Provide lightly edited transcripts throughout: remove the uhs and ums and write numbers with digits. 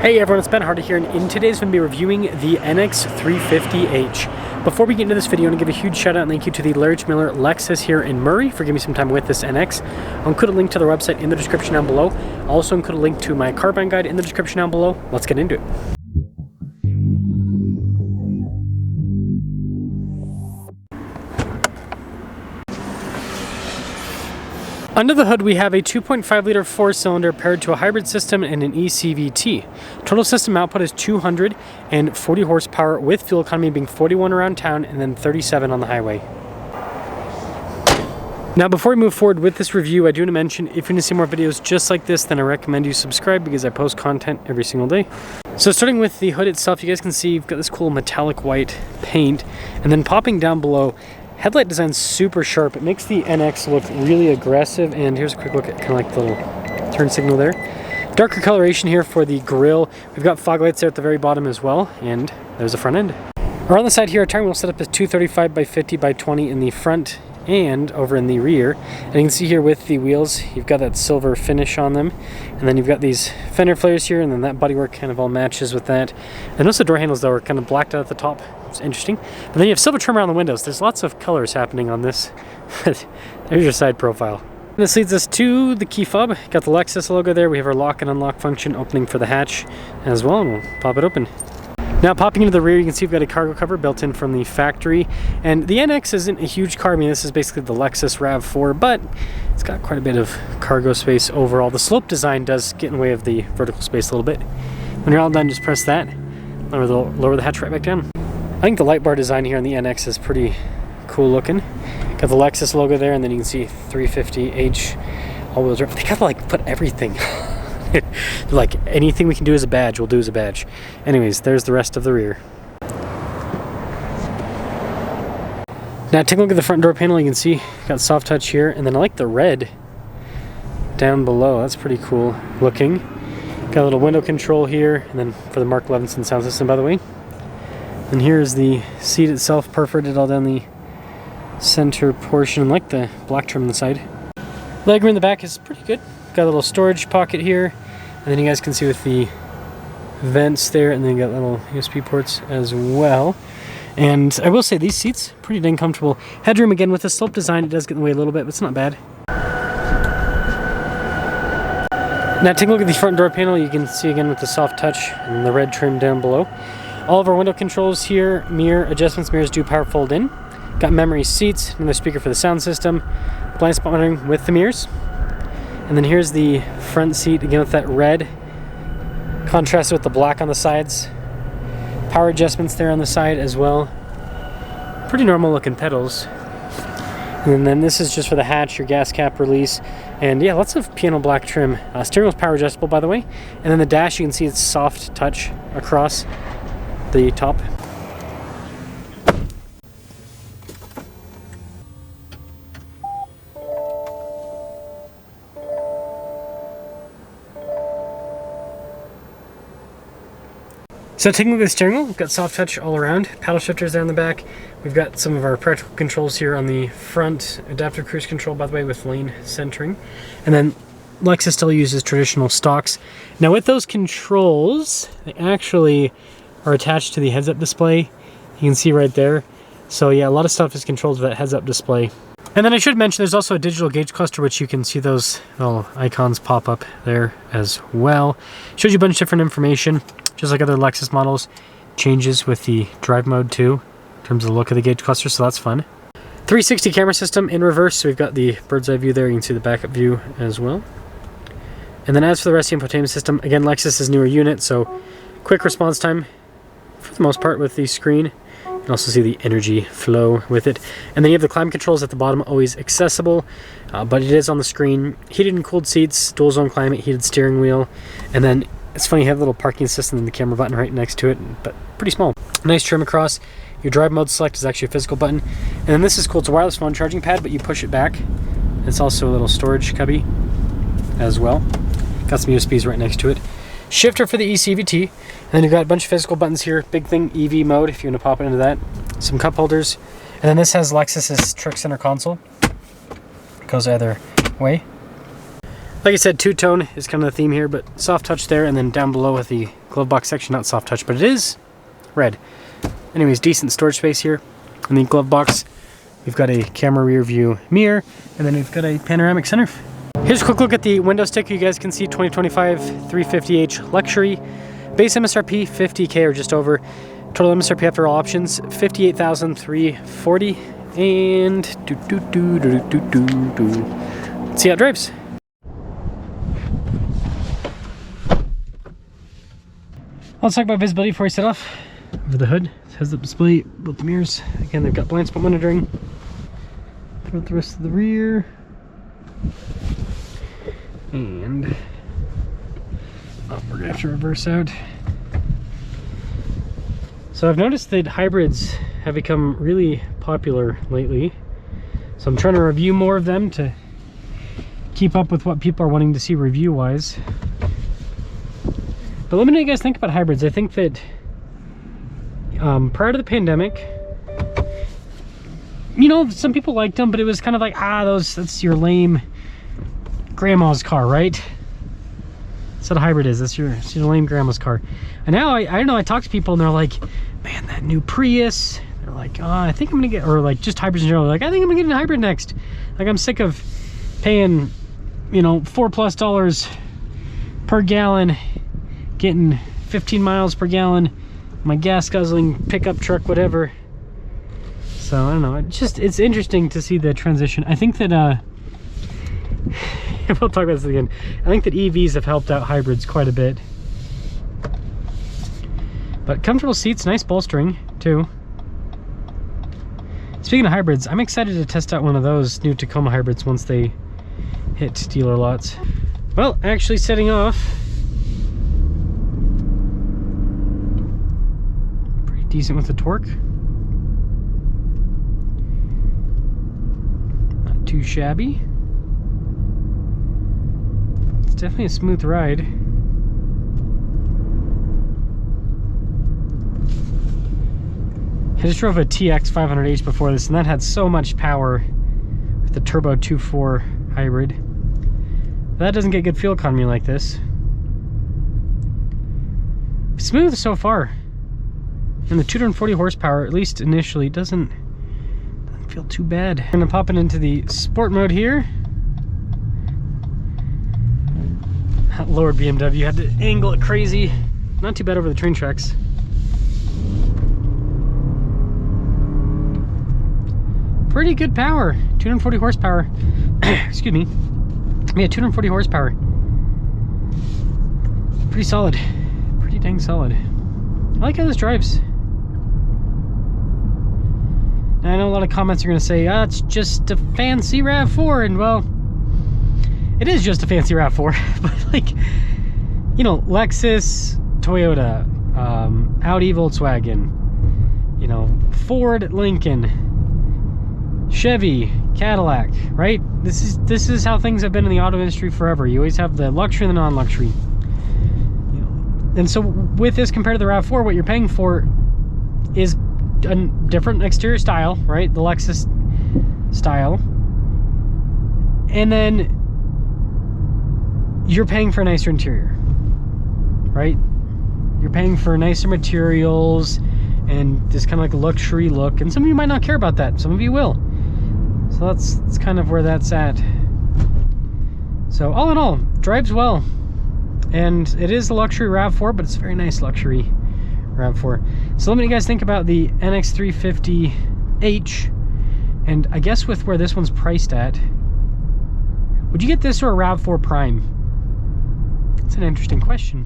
Hey everyone, it's Ben Hardy here, and in today's video, I'm going to be reviewing the NX 350H. Before we get into this video, I want to give a huge shout out and thank you to the Larry Miller Lexus here in Murray for giving me some time with this NX. I'll include a link to their website in the description down below. I'll also include a link to my car buying guide in the description down below. Let's get into it. Under the hood, we have a 2.5 liter 4-cylinder paired to a hybrid system and an ECVT. Total system output is 240 horsepower, with fuel economy being 41 around town and then 37 on the highway. Now, before we move forward with this review, I do want to mention, if you want to see more videos just like this, then I recommend you subscribe because I post content every single day. So starting with the hood itself, you guys can see you've got this cool metallic white paint, and then popping down below, headlight design's super sharp. It makes the NX look really aggressive, and here's a quick look at kind of like the little turn signal there. Darker coloration here for the grille. We've got fog lights there at the very bottom as well, and there's the front end. Around the side here, our tire wheel setup is 235 by 50 by 20 in the front and over in the rear. And you can see here with the wheels, you've got that silver finish on them, and then you've got these fender flares here, and then that bodywork kind of all matches with that. And also the door handles though are kind of blacked out at the top. It's interesting. But then you have silver trim around the windows. There's lots of colors happening on this. There's your side profile. And this leads us to the key fob. Got the Lexus logo there. We have our lock and unlock function opening for the hatch as well, and we'll pop it open. Now, popping into the rear, you can see we've got a cargo cover built in from the factory. And the NX isn't a huge car. I mean, this is basically the Lexus RAV4, but it's got quite a bit of cargo space overall. The slope design does get in the way of the vertical space a little bit. When you're all done, just press that. Lower the hatch right back down. I think the light bar design here on the NX is pretty cool looking. Got the Lexus logo there, and then you can see 350H all-wheel drive. They gotta like put everything. Like anything we can do as a badge, we'll do as a badge. Anyways, there's the rest of the rear. Now take a look at the front door panel. You can see got soft touch here, and then I like the red down below. That's pretty cool looking. Got a little window control here, and then for the Mark Levinson sound system, by the way. And here's the seat itself, perforated all down the center portion, like the black trim on the side. Legroom in the back is pretty good. Got a little storage pocket here, and then you guys can see with the vents there, and then you got little USB ports as well. And I will say these seats pretty dang comfortable. Headroom again with the slope design, it does get in the way a little bit, but it's not bad. Now take a look at the front door panel. You can see again with the soft touch and the red trim down below. All of our window controls here, mirror adjustments, mirrors do power fold in. Got memory seats, another speaker for the sound system, blind spot monitoring with the mirrors. And then here's the front seat, again with that red, contrasted with the black on the sides. Power adjustments there on the side as well. Pretty normal looking pedals. And then this is just for the hatch, your gas cap release. And yeah, lots of piano black trim. Steering wheel's power adjustable, by the way. And then the dash, you can see it's soft touch across the top. So taking a look at the steering wheel, we've got soft touch all around, paddle shifters there on the back. We've got some of our practical controls here on the front, adaptive cruise control, by the way, with lane centering. And then Lexus still uses traditional stocks. Now with those controls, they actually are attached to the heads-up display. You can see right there. So yeah, a lot of stuff is controlled with that heads-up display. And then I should mention there's also a digital gauge cluster, which you can see those little icons pop up there as well. Shows you a bunch of different information. Just like other Lexus models, changes with the drive mode too, in terms of the look of the gauge cluster, so that's fun. 360 camera system in reverse, so we've got the bird's eye view there, you can see the backup view as well. And then as for the rest of the infotainment system, again, Lexus is a newer unit, so quick response time for the most part with the screen. You can also see the energy flow with it. And then you have the climate controls at the bottom, always accessible, but it is on the screen. Heated and cooled seats, dual zone climate, heated steering wheel, and then it's funny, you have a little parking assistant and the camera button right next to it, but pretty small. Nice trim across. Your drive mode select is actually a physical button. And then this is cool, it's a wireless phone charging pad, but you push it back. It's also a little storage cubby as well. Got some USBs right next to it. Shifter for the ECVT. And then you've got a bunch of physical buttons here. Big thing, EV mode, if you want to pop it into that. Some cup holders. And then this has Lexus's Trick Center console. It goes either way. Like I said, two-tone is kind of the theme here, but soft touch there, and then down below with the glove box section, not soft touch, but it is red. Anyways, decent storage space here in the glove box. We've got a camera rear view mirror, and then we've got a panoramic sunroof. Here's a quick look at the window sticker. You guys can see 2025 350h luxury. Base MSRP 50K or just over. Total MSRP after all options 58,340. And let's see how it drives. Let's talk about visibility before we set off. Over the hood, heads-up display, both the mirrors. Again, they've got blind spot monitoring throughout the rest of the rear. And we're gonna have to reverse out. So I've noticed that hybrids have become really popular lately. So I'm trying to review more of them to keep up with what people are wanting to see review-wise. But let me know what you guys think about hybrids. I think that prior to the pandemic, you know, some people liked them, but it was kind of like, that's your lame grandma's car, right? That's what a hybrid is. That's your lame grandma's car. And now I know I talk to people and they're like, man, that new Prius. They're like, oh, I think I'm gonna get, or like just hybrids in general. They're like, I think I'm gonna get a hybrid next. Like, I'm sick of paying, you know, $4+ per gallon, getting 15 miles per gallon, my gas guzzling pickup truck, whatever. So I don't know. It's interesting to see the transition. I think that we'll talk about this again. I think that EVs have helped out hybrids quite a bit. But comfortable seats, nice bolstering too. Speaking of hybrids, I'm excited to test out one of those new Tacoma hybrids once they hit dealer lots. Well, actually setting off. Pretty decent with the torque. Not too shabby. It's definitely a smooth ride. I just drove a TX 500H before this, and that had so much power with the turbo 2.4 hybrid. That doesn't get good fuel economy like this. Smooth so far. And the 240 horsepower, at least initially, doesn't feel too bad. I'm gonna pop it into the sport mode here. That lowered BMW, had to angle it crazy. Not too bad over the train tracks. Pretty good power, 240 horsepower. Excuse me. Yeah, 240 horsepower. Pretty solid. Pretty dang solid. I like how this drives. Now, I know a lot of comments are going to say, it's just a fancy RAV4, and well, it is just a fancy RAV4, but like, you know, Lexus, Toyota, Audi, Volkswagen, you know, Ford, Lincoln, Chevy, Cadillac, right? This is how things have been in the auto industry forever. You always have the luxury and the non-luxury. You know, and so with this compared to the RAV4, what you're paying for is a different exterior style, right? The Lexus style. And then you're paying for a nicer interior, right? You're paying for nicer materials and this kind of like a luxury look. And some of you might not care about that. Some of you will. So that's kind of where that's at. So all in all, drives well. And it is a luxury RAV4, but it's a very nice luxury RAV4. So let me know what you guys think about the NX350H. And I guess with where this one's priced at, would you get this or a RAV4 Prime? That's an interesting question.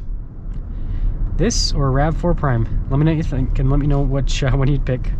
This or a RAV4 Prime? Let me know what you think, and let me know which one you'd pick.